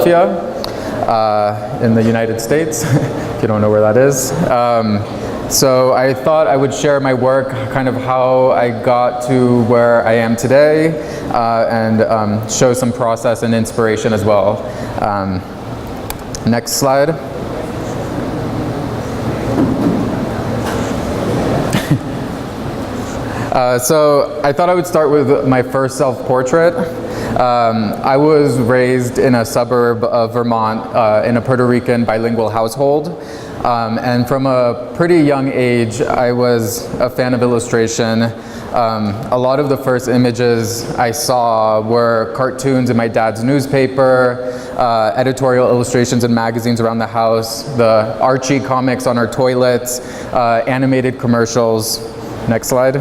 in the United States, if you don't know where that is. So I thought I would share my work, kind of how I got to where I am today, and show some process and inspiration as well. Next slide. So I thought I would start with my first self-portrait. I was raised in a suburb of Vermont in a Puerto Rican bilingual household. And from a pretty young age, I was a fan of illustration. A lot of the first images I saw were cartoons in my dad's newspaper, editorial illustrations in magazines around the house, the Archie comics on our toilets, animated commercials. Next slide.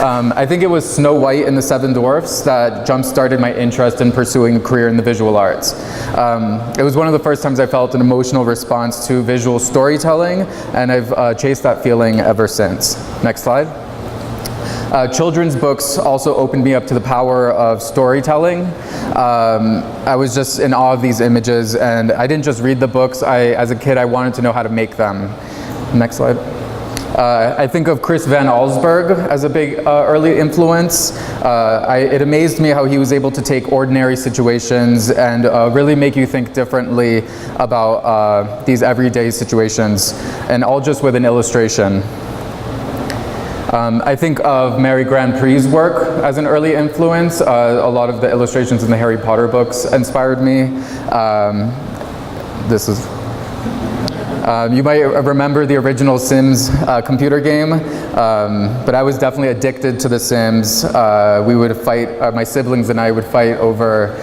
I think it was Snow White and the Seven Dwarfs that jump-started my interest in pursuing a career in the visual arts. It was one of the first times I felt an emotional response to visual storytelling, and I've chased that feeling ever since. Next slide. Children's books also opened me up to the power of storytelling. I was just in awe of these images, and I didn't just read the books. As a kid, I wanted to know how to make them. Next slide. I think of Chris Van Allsburg as a big early influence. It amazed me how he was able to take ordinary situations and really make you think differently about these everyday situations, and all just with an illustration. I think of Mary Grand Prix's work as an early influence. A lot of the illustrations in the Harry Potter books inspired me. You might remember the original Sims computer game, but I was definitely addicted to The Sims. We would fight, my siblings and I would fight over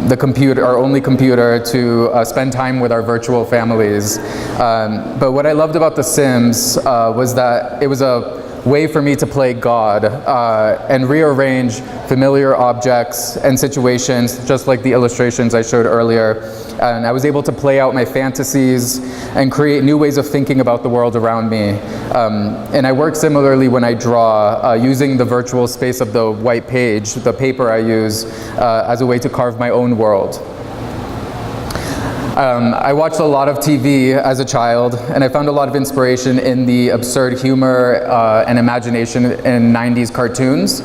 the computer, our only computer, to spend time with our virtual families. But what I loved about The Sims was that it was a way for me to play God and rearrange familiar objects and situations, just like the illustrations I showed earlier. And I was able to play out my fantasies and create new ways of thinking about the world around me. And I work similarly when I draw, using the virtual space of the white page, the paper I use, as a way to carve my own world. I watched a lot of TV as a child, and I found a lot of inspiration in the absurd humor and imagination in 90s cartoons.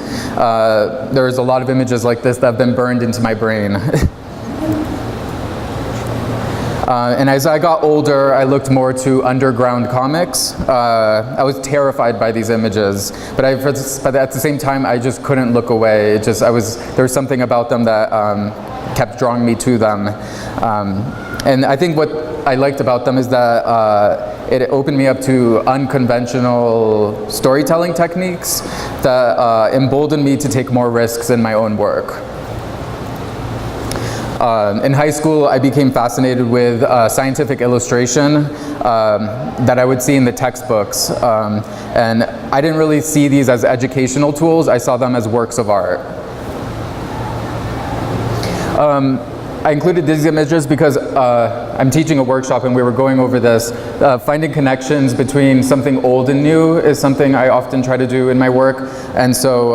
There's a lot of images like this that have been burned into my brain. And as I got older, I looked more to underground comics. I was terrified by these images, but at the same time, I just couldn't look away. There was something about them that kept drawing me to them. And I think what I liked about them is that it opened me up to unconventional storytelling techniques that emboldened me to take more risks in my own work. In high school, I became fascinated with scientific illustration that I would see in the textbooks. And I didn't really see these as educational tools. I saw them as works of art. I included these images because I'm teaching a workshop and we were going over this. Finding connections between something old and new is something I often try to do in my work. And so,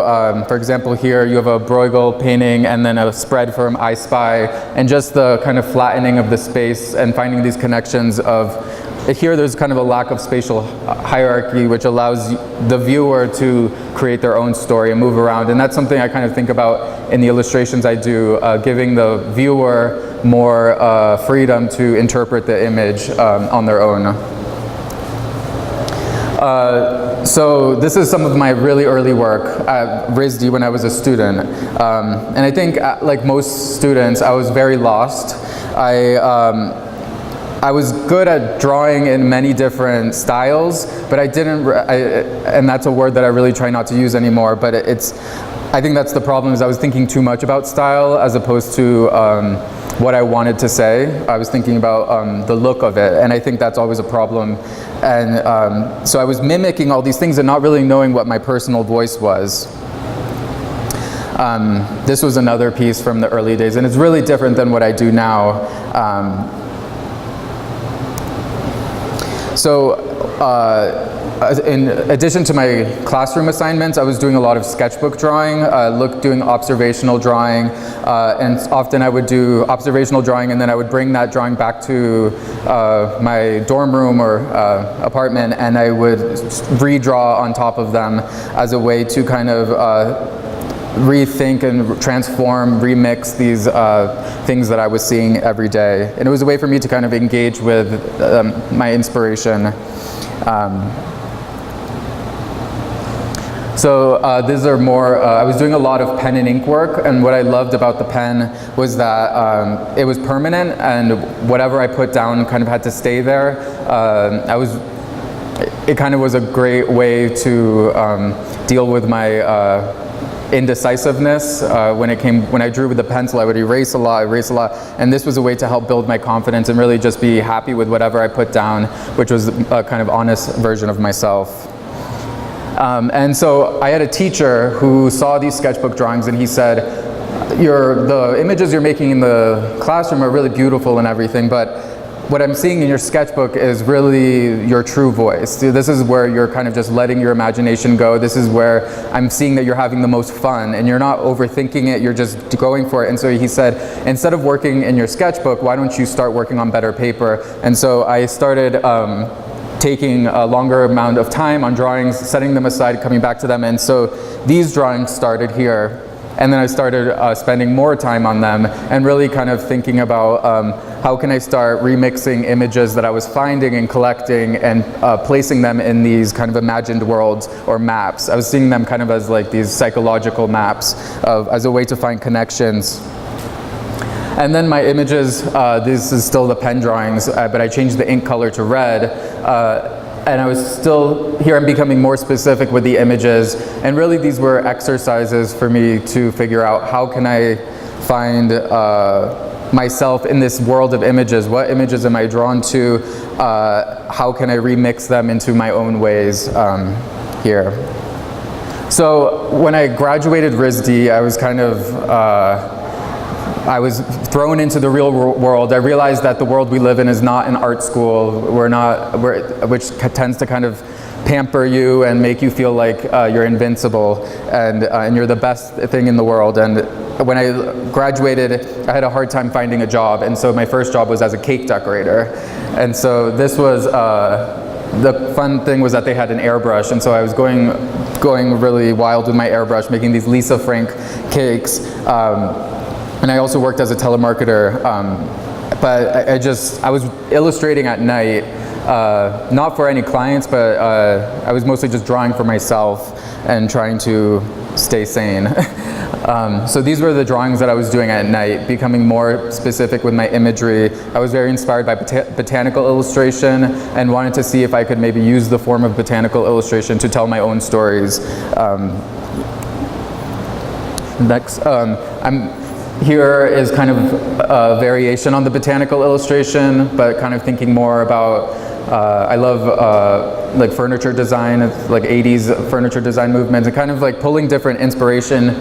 for example, here you have a Bruegel painting and then a spread from I Spy, and just the kind of flattening of the space and finding these connections of, here there's kind of a lack of spatial hierarchy, which allows the viewer to create their own story and move around. And that's something I kind of think about in the illustrations I do, giving the viewer more freedom to interpret the image on their own. So this is some of my really early work at RISD when I was a student. And I think, like most students, I was very lost. I was good at drawing in many different styles, but I didn't, and that's a word that I really try not to use anymore, but I think that's the problem, is I was thinking too much about style as opposed to what I wanted to say. I was thinking about the look of it, and I think that's always a problem. And so I was mimicking all these things and not really knowing what my personal voice was. This was another piece from the early days, and it's really different than what I do now. So in addition to my classroom assignments, I was doing a lot of sketchbook drawing, doing observational drawing, and often I would do observational drawing and then I would bring that drawing back to my dorm room or apartment, and I would redraw on top of them as a way to kind of rethink and transform, remix these things that I was seeing every day. And it was a way for me to kind of engage with my inspiration. So these are more, I was doing a lot of pen and ink work, and what I loved about the pen was that it was permanent, and whatever I put down kind of had to stay there. It kind of was a great way to deal with my indecisiveness. When I drew with the pencil, I would erase a lot, and this was a way to help build my confidence and really just be happy with whatever I put down, which was a kind of honest version of myself. And so I had a teacher who saw these sketchbook drawings, and he said, the images you're making in the classroom are really beautiful and everything, but what I'm seeing in your sketchbook is really your true voice. This is where you're kind of just letting your imagination go. This is where I'm seeing that you're having the most fun, and you're not overthinking it, you're just going for it. And so he said, instead of working in your sketchbook, why don't you start working on better paper? And so I started taking a longer amount of time on drawings, setting them aside, coming back to them. And so these drawings started here. And then I started spending more time on them and really kind of thinking about how can I start remixing images that I was finding and collecting and placing them in these kind of imagined worlds or maps. I was seeing them kind of as like these psychological maps as a way to find connections. And then my images, this is still the pen drawings, but I changed the ink color to red. And I was still, here I'm becoming more specific with the images, and really these were exercises for me to figure out how can I find myself in this world of images. What images am I drawn to? How can I remix them into my own ways here? So when I graduated RISD, I was kind of, I was thrown into the real world. I realized that the world we live in is not an art school. Which tends to kind of pamper you and make you feel like you're invincible and you're the best thing in the world. And when I graduated, I had a hard time finding a job. And so my first job was as a cake decorator. And so this was, the fun thing was that they had an airbrush. And so I was going really wild with my airbrush, making these Lisa Frank cakes. And I also worked as a telemarketer, but I was illustrating at night, not for any clients, but I was mostly just drawing for myself and trying to stay sane. So these were the drawings that I was doing at night, becoming more specific with my imagery. I was very inspired by botanical illustration and wanted to see if I could maybe use the form of botanical illustration to tell my own stories. Next, here is kind of a variation on the botanical illustration, but kind of thinking more about, I love like furniture design, like 80s furniture design movement, and kind of like pulling different inspiration.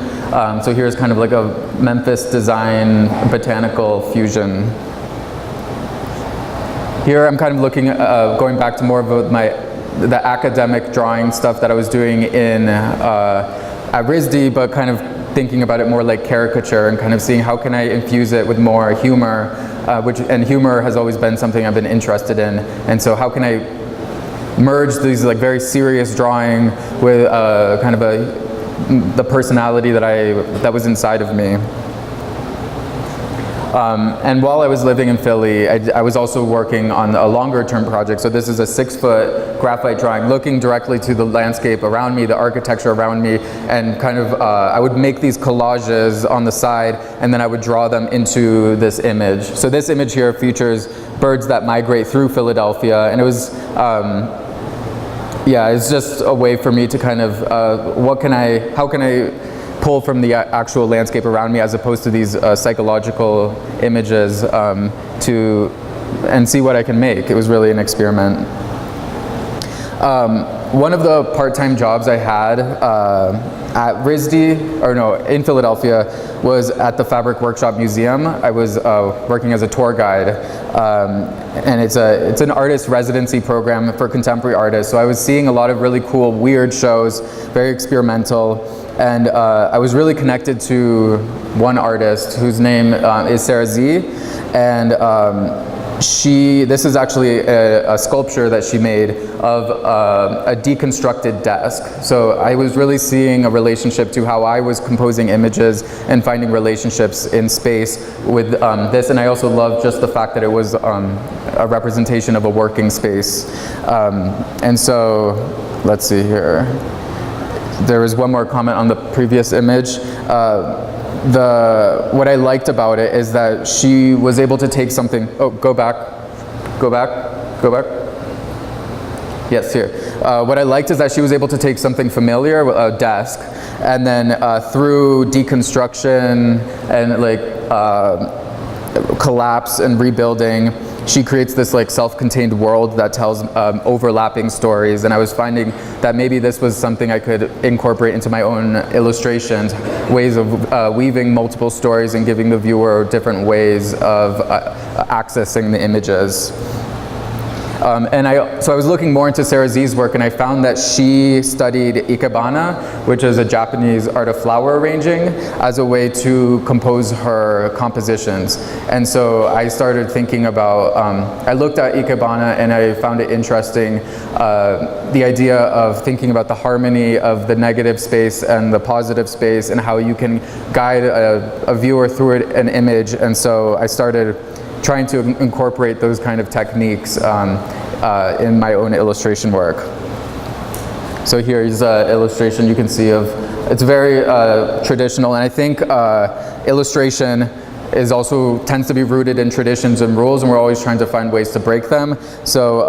So here's kind of like a Memphis design botanical fusion. Here I'm kind of looking at, going back to more of the academic drawing stuff that I was doing at RISD, but kind of thinking about it more like caricature and kind of seeing how can I infuse it with more humor, and humor has always been something I've been interested in. And so how can I merge these like very serious drawing with kind of the personality that was inside of me. And while I was living in Philly, I was also working on a longer term project. So this is a 6-foot graphite drawing looking directly to the landscape around me, the architecture around me, and kind of, I would make these collages on the side, and then I would draw them into this image. So this image here features birds that migrate through Philadelphia, and it was, yeah, it's just a way for me to kind of, how can I pull from the actual landscape around me as opposed to these psychological images and see what I can make. It was really an experiment. One of the part-time jobs I had at RISD, in Philadelphia, was at the Fabric Workshop Museum. I was working as a tour guide, and it's an artist residency program for contemporary artists. So I was seeing a lot of really cool, weird shows, very experimental, and I was really connected to one artist whose name is Sarah Z, and this is actually a sculpture that she made of a deconstructed desk. So I was really seeing a relationship to how I was composing images and finding relationships in space with this. And I also loved just the fact that it was a representation of a working space. And so, let's see here. There was one more comment on the previous image. What I liked about it is that she was able to take something, go back. Yes, here. What I liked is that she was able to take something familiar, a desk, and then through deconstruction and collapse and rebuilding, she creates this self-contained world that tells overlapping stories. And I was finding that maybe this was something I could incorporate into my own illustrations, ways of weaving multiple stories and giving the viewer different ways of accessing the images. So I was looking more into Sarah Z's work, and I found that she studied ikebana, which is a Japanese art of flower arranging, as a way to compose her compositions. And so I started thinking about, I looked at ikebana and I found it interesting, the idea of thinking about the harmony of the negative space and the positive space and how you can guide a viewer through an image. And so I started trying to incorporate those kind of techniques in my own illustration work. So here's an illustration you can see of, it's very traditional, and I think illustration tends to be rooted in traditions and rules, and we're always trying to find ways to break them. So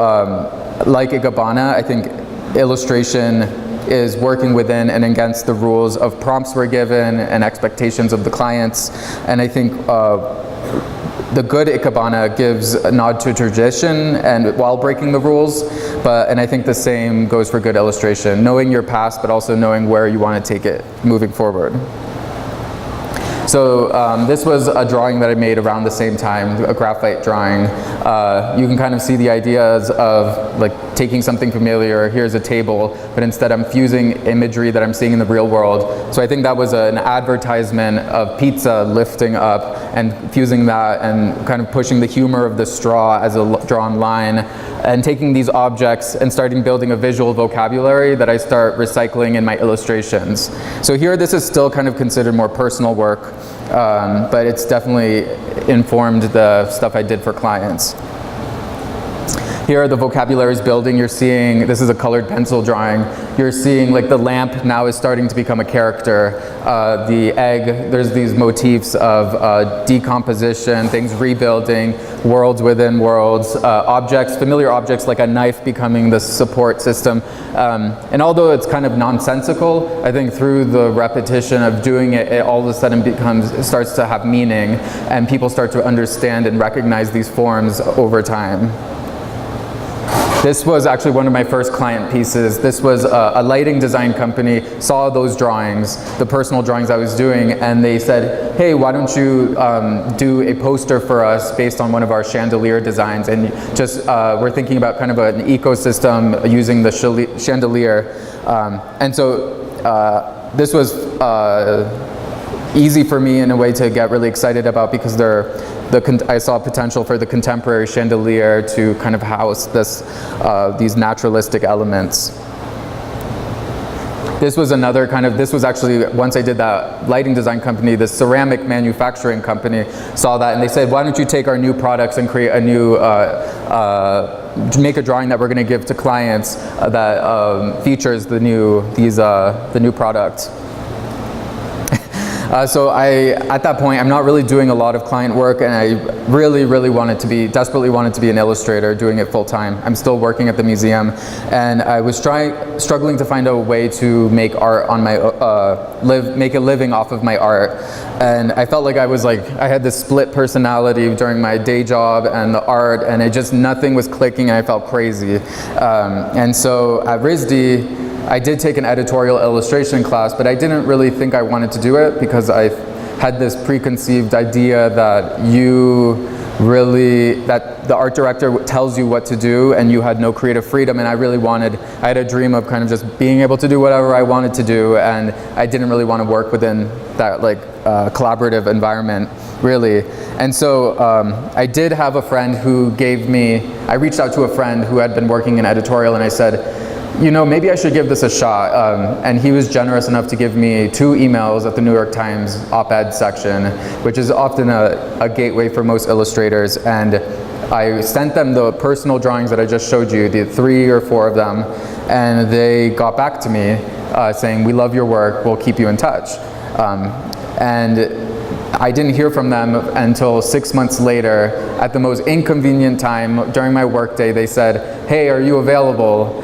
like ikebana, I think illustration is working within and against the rules of prompts we're given and expectations of the clients. And I think the good ikebana gives a nod to tradition and while breaking the rules, and I think the same goes for good illustration, knowing your past but also knowing where you want to take it moving forward. So this was a drawing that I made around the same time, a graphite drawing. You can kind of see the ideas of taking something familiar, here's a table, but instead I'm fusing imagery that I'm seeing in the real world. So I think that was an advertisement of pizza lifting up and fusing that and kind of pushing the humor of the straw as a drawn line and taking these objects and starting building a visual vocabulary that I start recycling in my illustrations. So here this is still kind of considered more personal work, but it's definitely informed the stuff I did for clients. Here the vocabulary is building. You're seeing, this is a colored pencil drawing. You're seeing the lamp now is starting to become a character. The egg, there's these motifs of decomposition, things rebuilding, worlds within worlds, objects, familiar objects like a knife becoming the support system. And although it's kind of nonsensical, I think through the repetition of doing it, it all of a sudden starts to have meaning, and people start to understand and recognize these forms over time. This was actually one of my first client pieces. This was a lighting design company, saw those drawings, the personal drawings I was doing, and they said, hey, why don't you do a poster for us based on one of our chandelier designs? And just, we're thinking about kind of an ecosystem using the chandelier. And so this was easy for me in a way to get really excited about, because I saw potential for the contemporary chandelier to kind of house these naturalistic elements. This was another this was actually, once I did that lighting design company, the ceramic manufacturing company saw that and they said, why don't you take our new products and create a new, make a drawing that we're going to give to clients that features the new product. So at that point, I'm not really doing a lot of client work, and I really desperately wanted to be an illustrator, doing it full time. I'm still working at the museum, and I was struggling to find a way to make art on my, make a living off of my art. And I felt like I had this split personality during my day job and the art, and nothing was clicking, and I felt crazy. And so at RISD, I did take an editorial illustration class, but I didn't really think I wanted to do it because I had this preconceived idea that that the art director tells you what to do and you had no creative freedom, and I had a dream of kind of just being able to do whatever I wanted to do, and I didn't really want to work within that collaborative environment, really. And so I did have a friend who I reached out to a friend who had been working in editorial, and I said, maybe I should give this a shot. And he was generous enough to give me 2 emails at the New York Times op-ed section, which is often a gateway for most illustrators. And I sent them the personal drawings that I just showed you, the 3 or 4 of them, and they got back to me saying, "We love your work, we'll keep you in touch." And I didn't hear from them until 6 months later. At the most inconvenient time during my workday, they said, "Hey, are you available?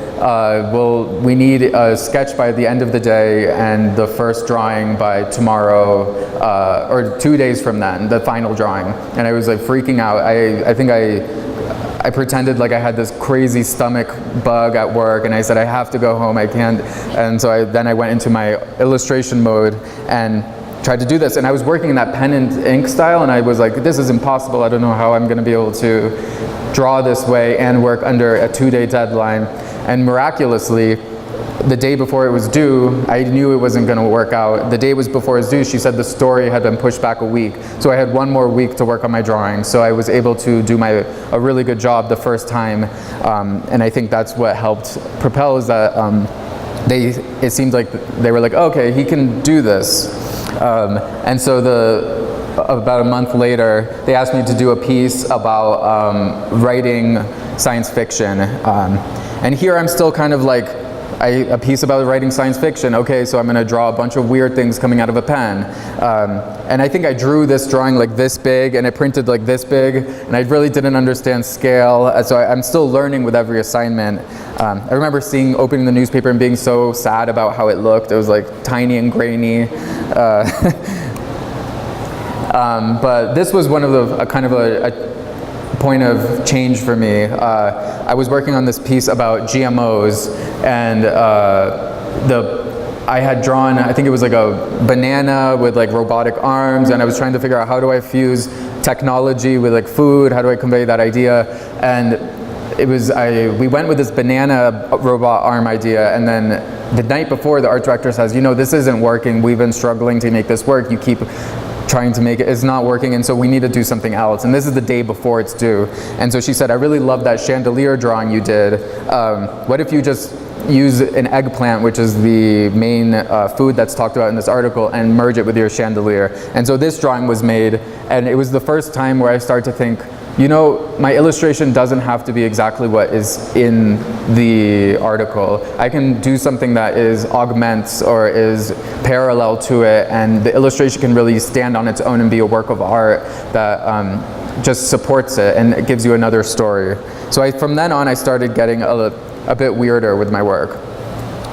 We need a sketch by the end of the day and the first drawing by tomorrow, or 2 days from then, the final drawing." And I was freaking out. I think I pretended like I had this crazy stomach bug at work, and I said, "I have to go home, I can't." And so then I went into my illustration mode and tried to do this, and I was working in that pen and ink style, and I was like, this is impossible. I don't know how I'm going to be able to draw this way and work under a 2-day deadline. And miraculously, the day before it was due, I knew it wasn't going to work out. The day was before it was due, she said the story had been pushed back a week, so I had 1 more week to work on my drawing. So I was able to do a really good job the first time, and I think that's what helped propel, is that it seemed like they were like, okay, he can do this. And so about a month later, they asked me to do a piece about writing science fiction. And here I'm still kind of a piece about writing science fiction. Okay, so I'm going to draw a bunch of weird things coming out of a pen. And I think I drew this drawing this big, and it printed this big, and I really didn't understand scale. So I'm still learning with every assignment. I remember opening the newspaper and being so sad about how it looked. It was tiny and grainy. But this was one of a point of change for me. I was working on this piece about GMOs, and I had drawn, I think it was a banana with robotic arms, and I was trying to figure out how do I fuse technology with food, how do I convey that idea, and we went with this banana robot arm idea, and then the night before, the art director says, this isn't working, we've been struggling to make this work, you keep trying to make it's not working, and so we need to do something else, and this is the day before it's due. And so she said, I really love that chandelier drawing you did. What if you just use an eggplant, which is the main food that's talked about in this article, and merge it with your chandelier? And so this drawing was made, and it was the first time where I started to think, my illustration doesn't have to be exactly what is in the article. I can do something that augments or is parallel to it, and the illustration can really stand on its own and be a work of art that just supports it, and it gives you another story. So from then on, I started getting a bit weirder with my work.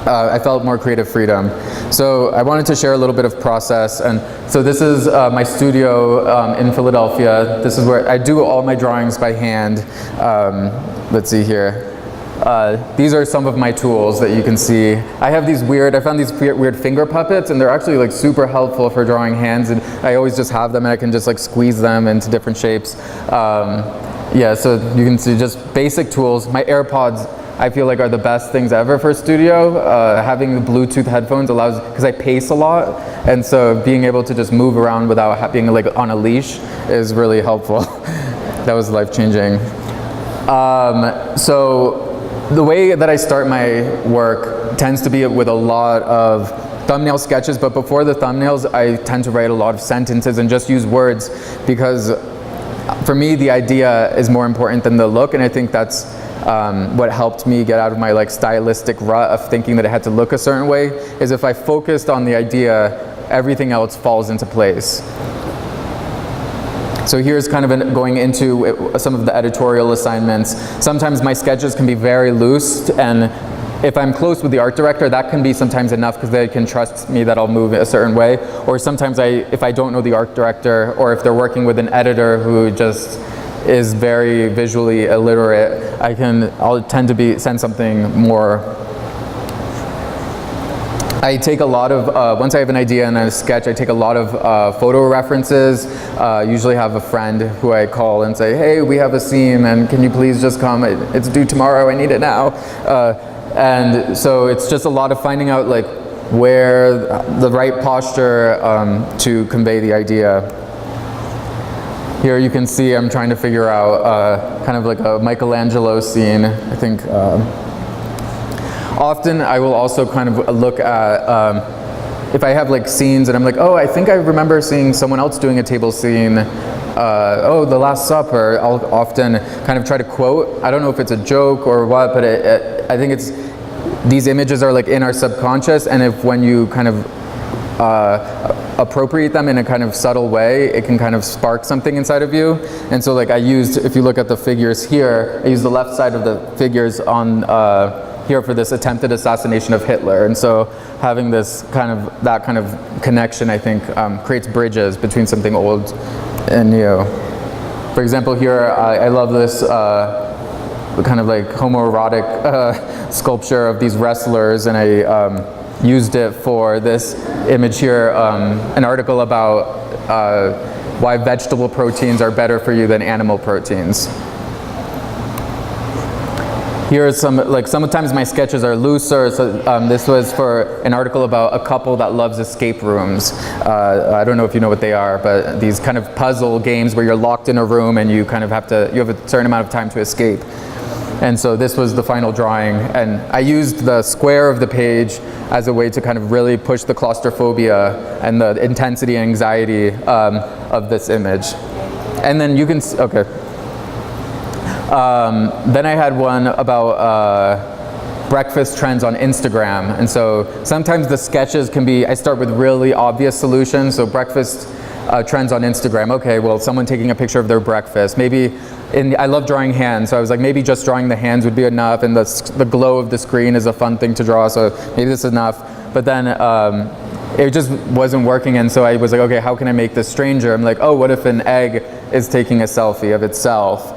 I felt more creative freedom. So I wanted to share a little bit of process, and so this is my studio in Philadelphia. This is where I do all my drawings by hand. Let's see here. These are some of my tools that you can see. I found these weird finger puppets, and they're actually super helpful for drawing hands, and I always just have them, and I can just squeeze them into different shapes. Yeah, so you can see just basic tools. My AirPods, I feel are the best things ever for studio. Having the Bluetooth headphones allows, because I pace a lot, and so being able to just move around without being on a leash is really helpful. That was life-changing. So the way that I start my work tends to be with a lot of thumbnail sketches, but before the thumbnails, I tend to write a lot of sentences and just use words, because for me, the idea is more important than the look, and I think that's what helped me get out of my stylistic rut of thinking that it had to look a certain way, is if I focused on the idea, everything else falls into place. So here's kind of going into some of the editorial assignments. Sometimes my sketches can be very loose, and if I'm close with the art director, that can be sometimes enough because they can trust me that I'll move a certain way. Or sometimes if I don't know the art director, or if they're working with an editor who just is very visually illiterate, I'll tend to send something more. I take a lot of, once I have an idea and a sketch, I take a lot of photo references. Usually have a friend who I call and say, hey, we have a scene and can you please just come? It's due tomorrow, I need it now. And so it's just a lot of finding out like where the right posture to convey the idea. Here you can see I'm trying to figure out kind of like a Michelangelo scene, I think. Often I will also kind of look at, if I have like scenes and I'm like, oh, I think I remember seeing someone else doing a table scene, oh, The Last Supper, I'll often kind of try to quote. I don't know if it's a joke or what, but I think these images are like in our subconscious, and when you kind of appropriate them in a kind of subtle way, it can kind of spark something inside of you. And so like if you look at the figures here, I used the left side of the figures on here for this attempted assassination of Hitler. And so having that kind of connection, I think, creates bridges between something old and new. For example, here, I love this kind of like homoerotic sculpture of these wrestlers, and I used it for this image here, an article about why vegetable proteins are better for you than animal proteins. Here are sometimes my sketches are looser. So this was for an article about a couple that loves escape rooms. I don't know if you know what they are, but these kind of puzzle games where you're locked in a room and you kind of you have a certain amount of time to escape. And so this was the final drawing, and I used the square of the page as a way to kind of really push the claustrophobia and the intensity and anxiety of this image. And then you can, okay. Then I had one about breakfast trends on Instagram. And so sometimes the sketches can be, I start with really obvious solutions. So breakfast trends on Instagram. Okay, well, someone taking a picture of their breakfast. I love drawing hands, so I was like, maybe just drawing the hands would be enough, and the glow of the screen is a fun thing to draw, so maybe this is enough. But then it just wasn't working, and so I was like, okay, how can I make this stranger? I'm like, oh, what if an egg is taking a selfie of itself?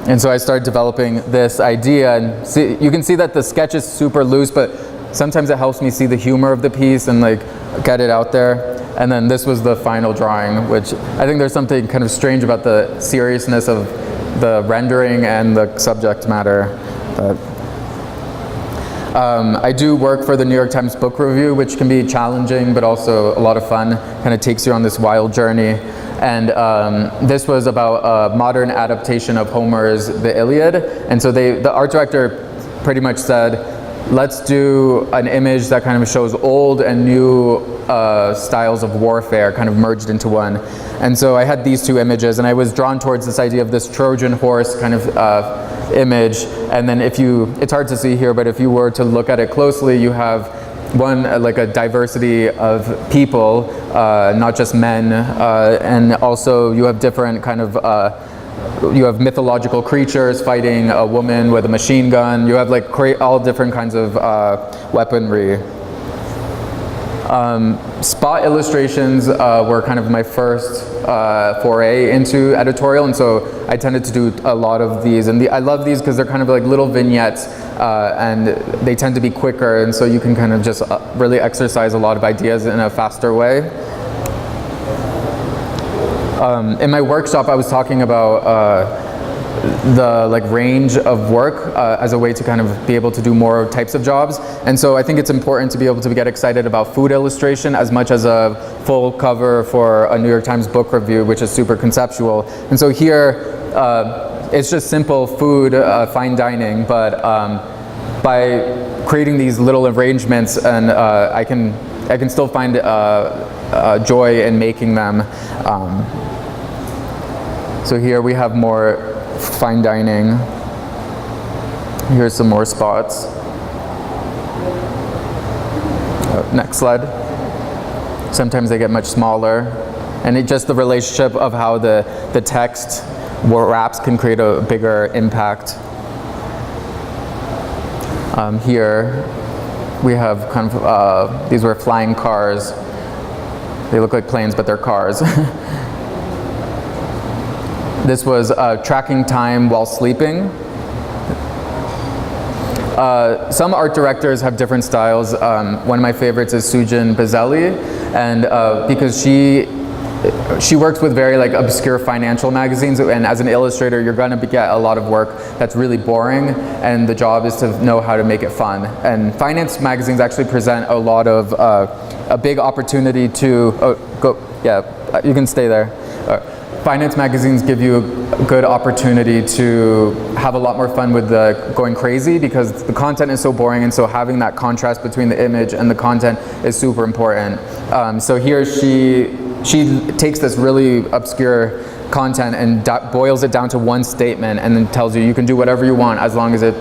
And so I started developing this idea, and you can see that the sketch is super loose, but sometimes it helps me see the humor of the piece and like get it out there. And then this was the final drawing, which I think there's something kind of strange about the seriousness of the rendering and the subject matter. I do work for the New York Times Book Review, which can be challenging, but also a lot of fun. Kind of takes you on this wild journey. And this was about a modern adaptation of Homer's The Iliad. And so the art director pretty much said, let's do an image that kind of shows old and new styles of warfare kind of merged into one. And so I had these two images, and I was drawn towards this idea of this Trojan horse kind of image. And then it's hard to see here, but if you were to look at it closely, you have one, like a diversity of people, not just men, and also you have different kind of, you have mythological creatures fighting a woman with a machine gun. You have like all different kinds of weaponry. Spot illustrations were kind of my first foray into editorial, and so I tended to do a lot of these. And I love these because they're kind of like little vignettes, and they tend to be quicker, and so you can kind of just really exercise a lot of ideas in a faster way. In my workshop, I was talking about the range of work as a way to kind of be able to do more types of jobs. And so I think it's important to be able to get excited about food illustration as much as a full cover for a New York Times book review, which is super conceptual. And so here, it's just simple food, fine dining, but by creating these little arrangements, and I can still find joy in making them. So here we have more fine dining. Here's some more spots. Next slide. Sometimes they get much smaller. And it just the relationship of how the text wraps can create a bigger impact. Here we have kind of, these were flying cars. They look like planes, but they're cars. This was tracking time while sleeping. Some art directors have different styles. One of my favorites is Sujin Bazeli, and because she works with very like obscure financial magazines, and as an illustrator you're going to get a lot of work that's really boring, and the job is to know how to make it fun. And finance magazines actually present a lot of a big opportunity to you can stay there. Finance magazines give you a good opportunity to have a lot more fun with the going crazy, because the content is so boring, and so having that contrast between the image and the content is super important. So here she takes this really obscure content and boils it down to one statement, and then tells you can do whatever you want as long as it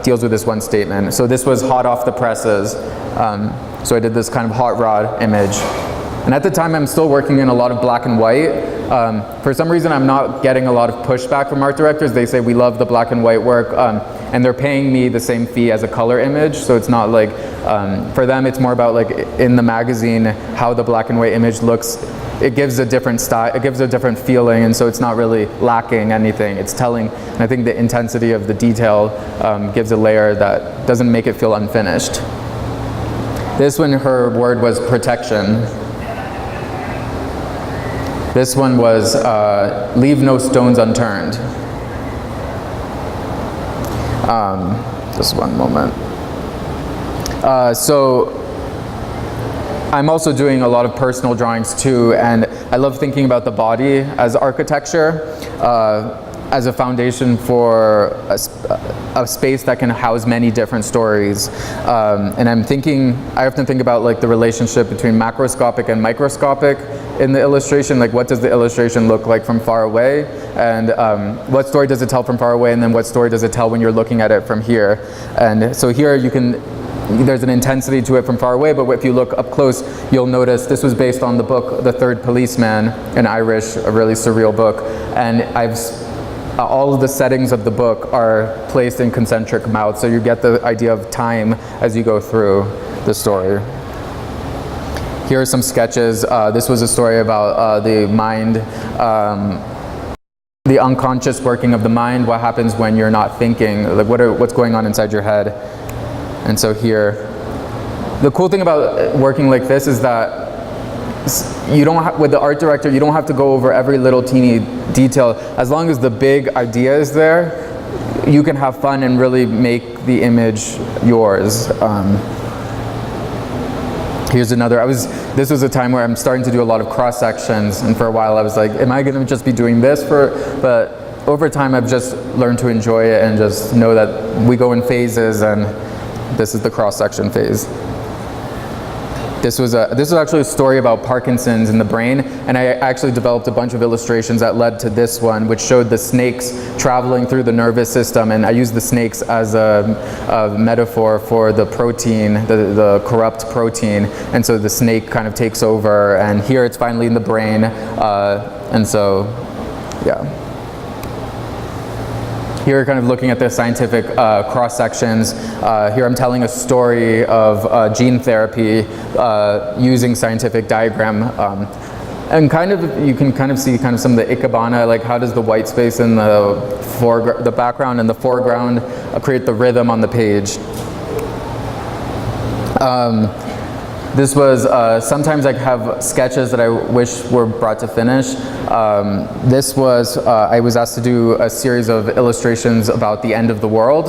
deals with this one statement. So this was hot off the presses. So I did this kind of hot rod image. And at the time I'm still working in a lot of black and white. For some reason I'm not getting a lot of pushback from art directors. They say we love the black and white work, and they're paying me the same fee as a color image. So it's not like, for them it's more about like in the magazine how the black and white image looks. It gives a different style, it gives a different feeling, and so it's not really lacking anything. It's telling, and I think the intensity of the detail gives a layer that doesn't make it feel unfinished. This one, her word was protection. This one was leave no stones unturned. Just one moment. So I'm also doing a lot of personal drawings too, and I love thinking about the body as architecture, as a foundation for a space that can house many different stories. And I often think about like the relationship between macroscopic and microscopic in the illustration. Like, what does the illustration look like from far away, and what story does it tell from far away, and then what story does it tell when you're looking at it from here. And so here there's an intensity to it from far away, but if you look up close, you'll notice this was based on the book The Third Policeman, an Irish, a really surreal book. And all of the settings of the book are placed in concentric mouths, so you get the idea of time as you go through the story. Here are some sketches. This was a story about the mind, the unconscious working of the mind, what happens when you're not thinking, like what's going on inside your head. And so here, the cool thing about working like this is that with the art director, you don't have to go over every little teeny detail. As long as the big idea is there, you can have fun and really make the image yours. Here's another. This was a time where I'm starting to do a lot of cross sections, and for a while I was like, am I going to just be doing this but over time I've just learned to enjoy it and just know that we go in phases, and this is the cross section phase. This was actually a story about Parkinson's in the brain, and I actually developed a bunch of illustrations that led to this one, which showed the snakes traveling through the nervous system, and I used the snakes as a metaphor for the protein, the corrupt protein, and so the snake kind of takes over, and here it's finally in the brain, and so, yeah. Here, kind of looking at the scientific cross sections. Here, I'm telling a story of gene therapy using scientific diagram, and you can kind of see some of the ikebana, like how does the white space in the background and the foreground create the rhythm on the page. This was, sometimes I have sketches that I wish were brought to finish. This was, I was asked to do a series of illustrations about the end of the world.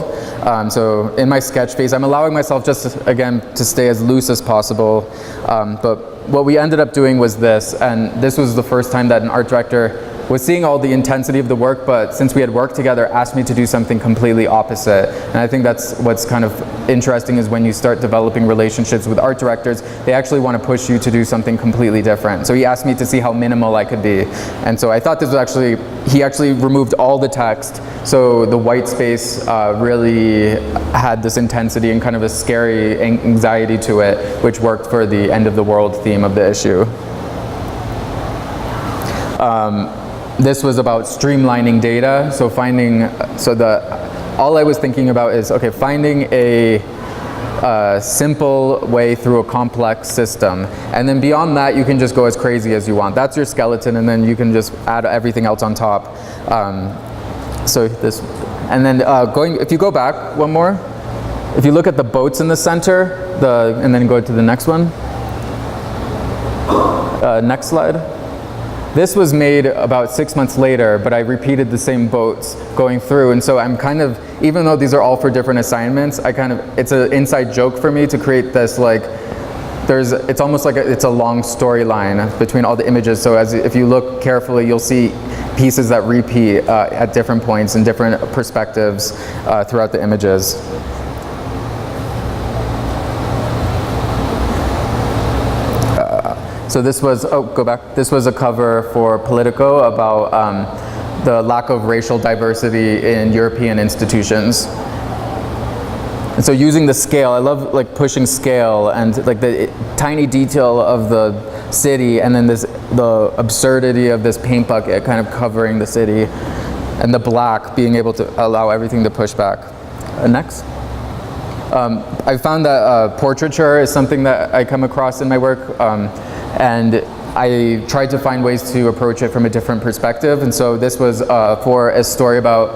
So in my sketch phase, I'm allowing myself just, again, to stay as loose as possible. But what we ended up doing was this, and this was the first time that an art director was seeing all the intensity of the work, but since we had worked together, asked me to do something completely opposite. And I think that's what's kind of interesting, is when you start developing relationships with art directors, they actually want to push you to do something completely different. So he asked me to see how minimal I could be. And so I thought this was actually, he actually removed all the text, so the white space really had this intensity and kind of a scary anxiety to it, which worked for the end of the world theme of the issue. This was about streamlining data, so all I was thinking about is, okay, finding a simple way through a complex system, and then beyond that you can just go as crazy as you want. That's your skeleton, and then you can just add everything else on top. So this, and then if you go back one more, if you look at the boats in the center, and then go to the next one, next slide. This was made about 6 months later, but I repeated the same boats going through, and so I'm kind of, even though these are all for different assignments, it's an inside joke for me to create this, like, it's almost like it's a long storyline between all the images, so if you look carefully, you'll see pieces that repeat at different points and different perspectives throughout the images. So this was, go back. This was a cover for Politico about the lack of racial diversity in European institutions. And so using the scale, I love like pushing scale and like the tiny detail of the city, and then the absurdity of this paint bucket kind of covering the city, and the black being able to allow everything to push back. Next. I found that portraiture is something that I come across in my work. And I tried to find ways to approach it from a different perspective, and so this was for a story about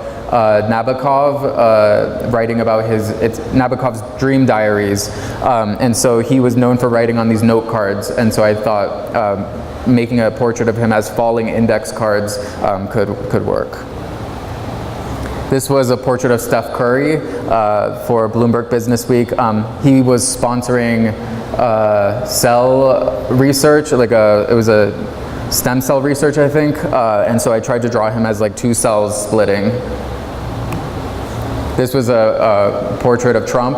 Nabokov, writing about Nabokov's dream diaries, and so he was known for writing on these note cards, and so I thought making a portrait of him as falling index cards could work. This was a portrait of Steph Curry for Bloomberg Businessweek. He was sponsoring cell research, it was a stem cell research, I think, and so I tried to draw him as like two cells splitting. This was a portrait of Trump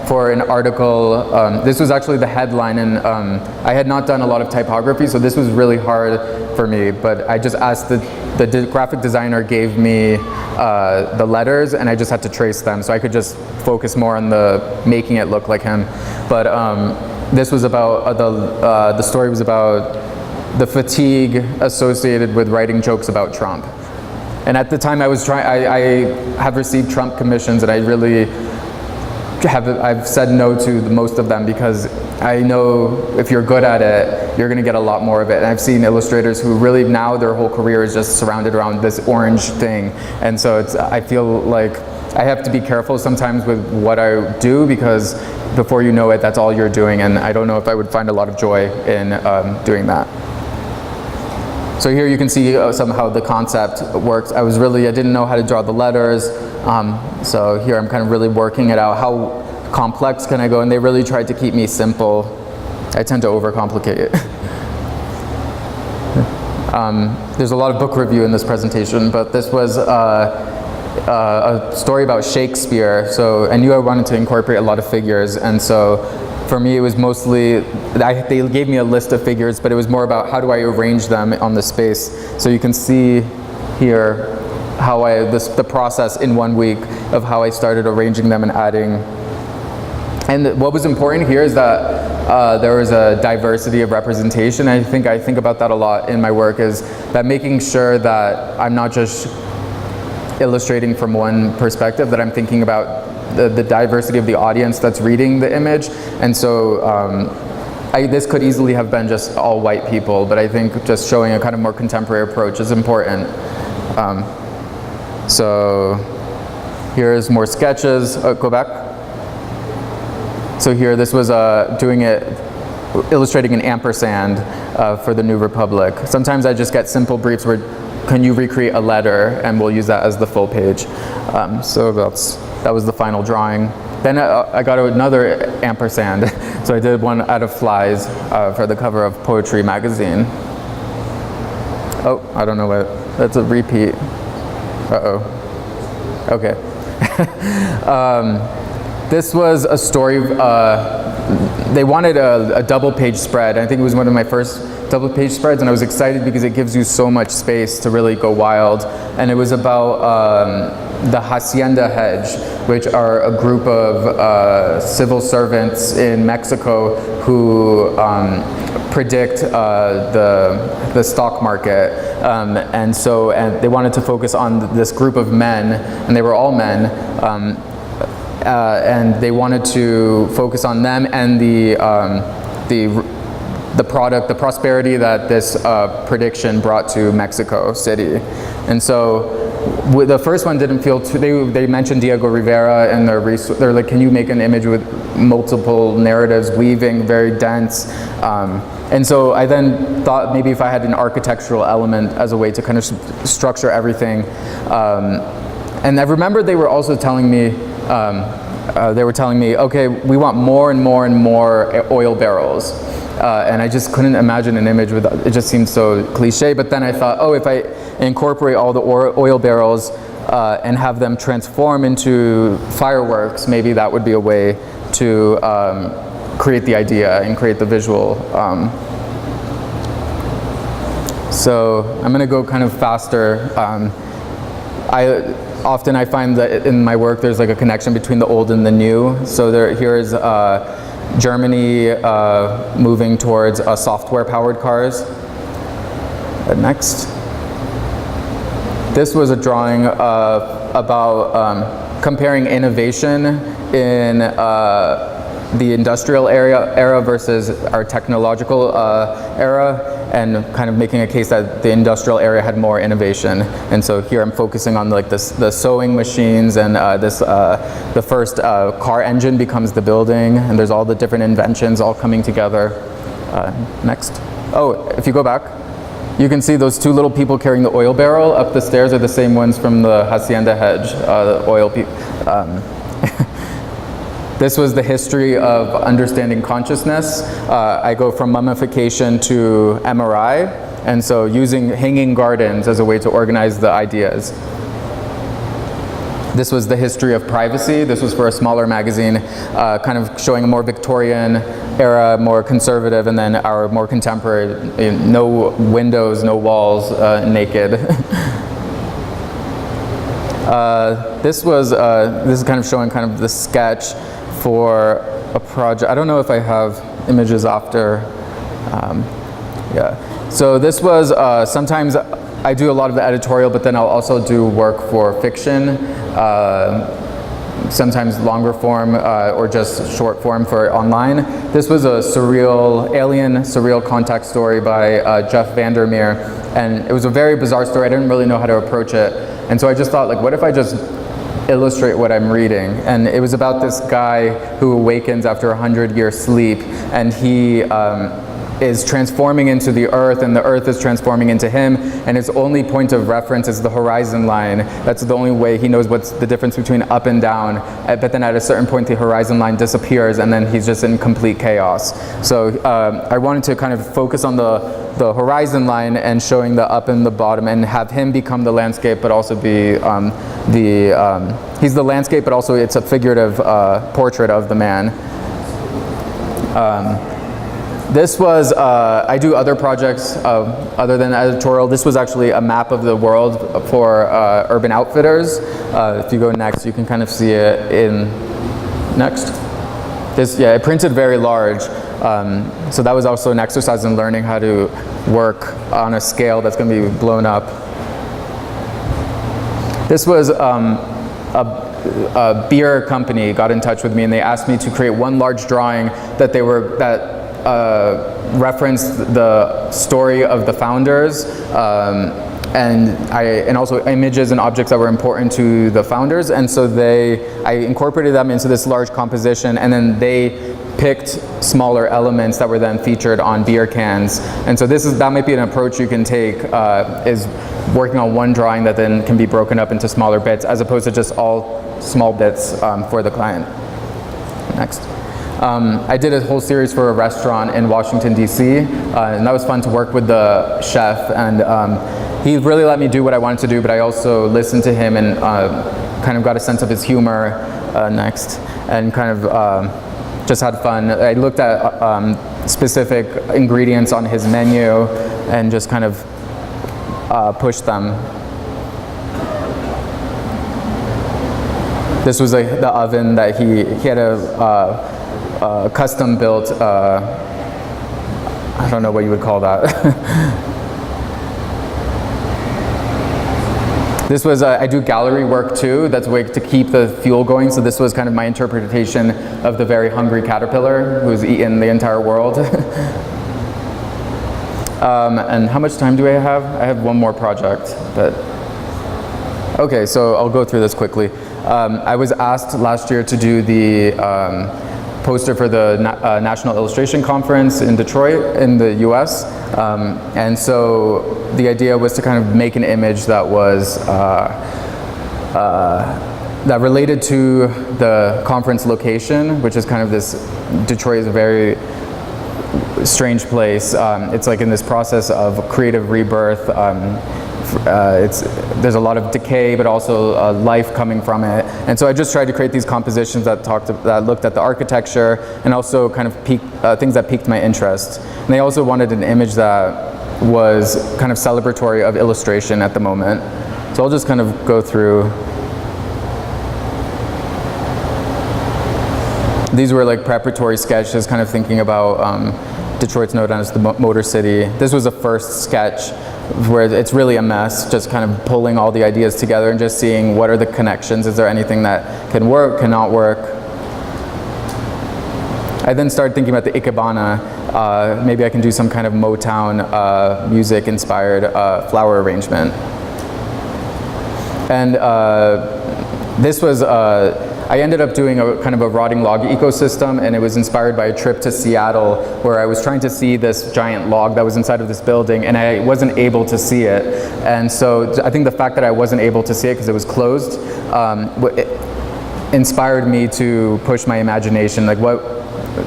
for an article. This was actually the headline, and I had not done a lot of typography, so this was really hard for me, but I just asked the graphic designer gave me the letters, and I just had to trace them, so I could just focus more on making it look like him. But this was about, the story was about the fatigue associated with writing jokes about Trump. And at the time I have received Trump commissions, and I really I've said no to most of them, because I know if you're good at it, you're gonna get a lot more of it. And I've seen illustrators who really now their whole career is just surrounded around this orange thing. And so I feel like I have to be careful sometimes with what I do, because before you know it, that's all you're doing. And I don't know if I would find a lot of joy in doing that. So here you can see somehow the concept works. I didn't know how to draw the letters. So here I'm kind of really working it out. How complex can I go? And they really tried to keep me simple. I tend to overcomplicate it. There's a lot of book review in this presentation, but this was a story about Shakespeare. So I knew I wanted to incorporate a lot of figures, and so for me it was mostly, they gave me a list of figures, but it was more about how do I arrange them on the space. So you can see here how the process in 1 week of how I started arranging them and adding. And what was important here is that there was a diversity of representation. I think about that a lot in my work, is that making sure that I'm not just illustrating from one perspective, that I'm thinking about the diversity of the audience that's reading the image. And so this could easily have been just all white people, but I think just showing a kind of more contemporary approach is important. So here's more sketches. Go back. So here, this was illustrating an ampersand for the New Republic. Sometimes I just get simple briefs where, can you recreate a letter, and we'll use that as the full page. So that was the final drawing. Then I got another ampersand. So I did one out of flies for the cover of Poetry magazine. Oh, I don't know what, that's a repeat. Uh-oh. Okay. This was a story, they wanted a double page spread. I think it was one of my first double page spreads, and I was excited because it gives you so much space to really go wild. And it was about the Hacienda Hedge, which are a group of civil servants in Mexico who predict the stock market. And they wanted to focus on this group of men, and they were all men, and they wanted to focus on them and the prosperity that this prediction brought to Mexico City. And so the first one didn't feel too, they mentioned Diego Rivera, and they're like, can you make an image with multiple narratives weaving, very dense? And so I then thought maybe if I had an architectural element as a way to kind of structure everything. And I remember they were also telling me, okay, we want more and more and more oil barrels. And I just couldn't imagine an image with it. Just seemed so cliche. But then I thought, oh, if I incorporate all the oil barrels and have them transform into fireworks, maybe that would be a way to create the idea and create the visual. So I'm going to go kind of faster. Often I find that in my work there's like a connection between the old and the new. So here is Germany moving towards software-powered cars. Next. This was a drawing about comparing innovation in the industrial era versus our technological era, and kind of making a case that the industrial area had more innovation. And so here I'm focusing on like the sewing machines, and the first car engine becomes the building, and there's all the different inventions all coming together. Next. Oh, if you go back, you can see those two little people carrying the oil barrel up the stairs are the same ones from the Hacienda Hedge, the oil people. This was the history of understanding consciousness. I go from mummification to MRI, and so using hanging gardens as a way to organize the ideas. This was the history of privacy. This was for a smaller magazine, kind of showing a more Victorian era, more conservative, and then our more contemporary, no windows, no walls, naked. This is kind of showing kind of the sketch for a project. I don't know if I have images after. Yeah. So this was, sometimes I do a lot of the editorial, but then I'll also do work for fiction, sometimes longer form or just short form for online. This was a alien surreal contact story by Jeff Vandermeer, and it was a very bizarre story. I didn't really know how to approach it, and so I just thought, like, what if I just illustrate what I'm reading? And it was about this guy who awakens after a 100-year sleep, and he is transforming into the earth, and the earth is transforming into him, and his only point of reference is the horizon line. That's the only way he knows what's the difference between up and down. But then at a certain point the horizon line disappears, and then he's just in complete chaos. So I wanted to kind of focus on the horizon line and showing the up and the bottom, and have him become the landscape, but also be he's the landscape, but also it's a figurative portrait of the man. This was, I do other projects other than editorial. This was actually a map of the world for Urban Outfitters. If you go next, you can kind of see it in, next. It printed very large. So that was also an exercise in learning how to work on a scale that's going to be blown up. This was a beer company got in touch with me, and they asked me to create one large drawing that referenced the story of the founders, and also images and objects that were important to the founders. And so I incorporated them into this large composition, and then they picked smaller elements that were then featured on beer cans. And so that might be an approach you can take, is working on one drawing that then can be broken up into smaller bits, as opposed to just all small bits for the client. Next. I did a whole series for a restaurant in Washington, D.C., and that was fun to work with the chef, and he really let me do what I wanted to do, but I also listened to him and kind of got a sense of his humor next, and kind of just had fun. I looked at specific ingredients on his menu and just kind of pushed them. This was the oven that he had a custom built, I don't know what you would call that. This was, I do gallery work too, that's a way to keep the fuel going, so this was kind of my interpretation of the very hungry caterpillar who's eaten the entire world. And how much time do I have? I have one more project, but okay, so I'll go through this quickly. I was asked last year to do the poster for the National Illustration Conference in Detroit in the US, and so the idea was to kind of make an image that was that related to the conference location, which is kind of this, Detroit is a very strange place. It's like in this process of creative rebirth. There's a lot of decay, but also life coming from it. And so I just tried to create these compositions that looked at the architecture and also kind of things that piqued my interest. And they also wanted an image that was kind of celebratory of illustration at the moment. So I'll just kind of go through. These were like preparatory sketches, kind of thinking about Detroit's known as the Motor City. This was a first sketch where it's really a mess, just kind of pulling all the ideas together and just seeing what are the connections. Is there anything that can work, cannot work? I then started thinking about the Ikebana. Maybe I can do some kind of Motown music-inspired flower arrangement. And this was, I ended up doing a kind of a rotting log ecosystem, and it was inspired by a trip to Seattle where I was trying to see this giant log that was inside of this building, and I wasn't able to see it. And so I think the fact that I wasn't able to see it because it was closed it inspired me to push my imagination, like what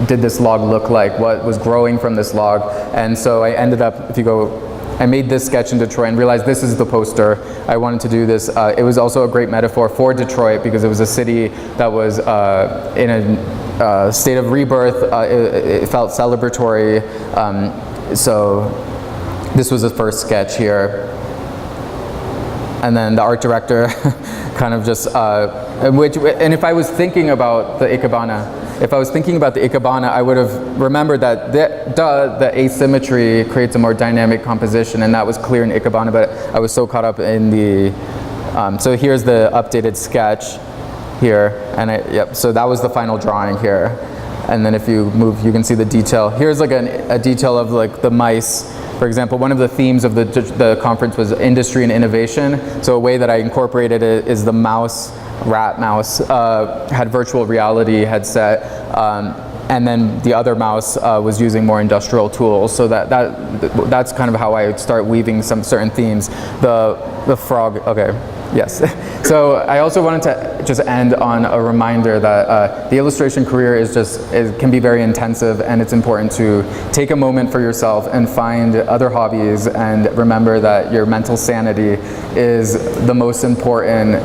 did this log look like, what was growing from this log. And so I ended up, if you go, I made this sketch in Detroit and realized this is the poster. I wanted to do this. It was also a great metaphor for Detroit because it was a city that was in a state of rebirth. It felt celebratory. So this was the first sketch here. And then the art director kind of just, and if I was thinking about the Ikebana, I would have remembered that the asymmetry creates a more dynamic composition, and that was clear in Ikebana, but I was so caught up in the, so here's the updated sketch here, and so that was the final drawing here. And then if you move, you can see the detail. Here's like a detail of like the mice. For example, one of the themes of the conference was industry and innovation. So a way that I incorporated it is the mouse, rat mouse, had virtual reality headset, and then the other mouse was using more industrial tools. So that's kind of how I start weaving some certain themes. The frog, okay, yes. So I also wanted to just end on a reminder that the illustration career it can be very intensive, and it's important to take a moment for yourself and find other hobbies, and remember that your mental sanity is the most important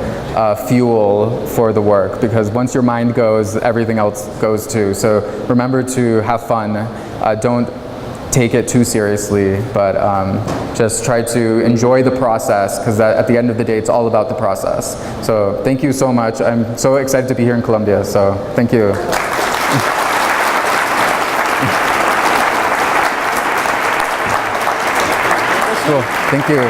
fuel for the work, because once your mind goes, everything else goes too. So remember to have fun. Don't take it too seriously, but just try to enjoy the process, because at the end of the day, it's all about the process. So thank you so much. I'm so excited to be here in Colombia, so thank you. Cool. Thank you.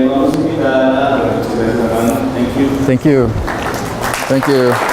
Vamos a invitar a Thank you. Thank you.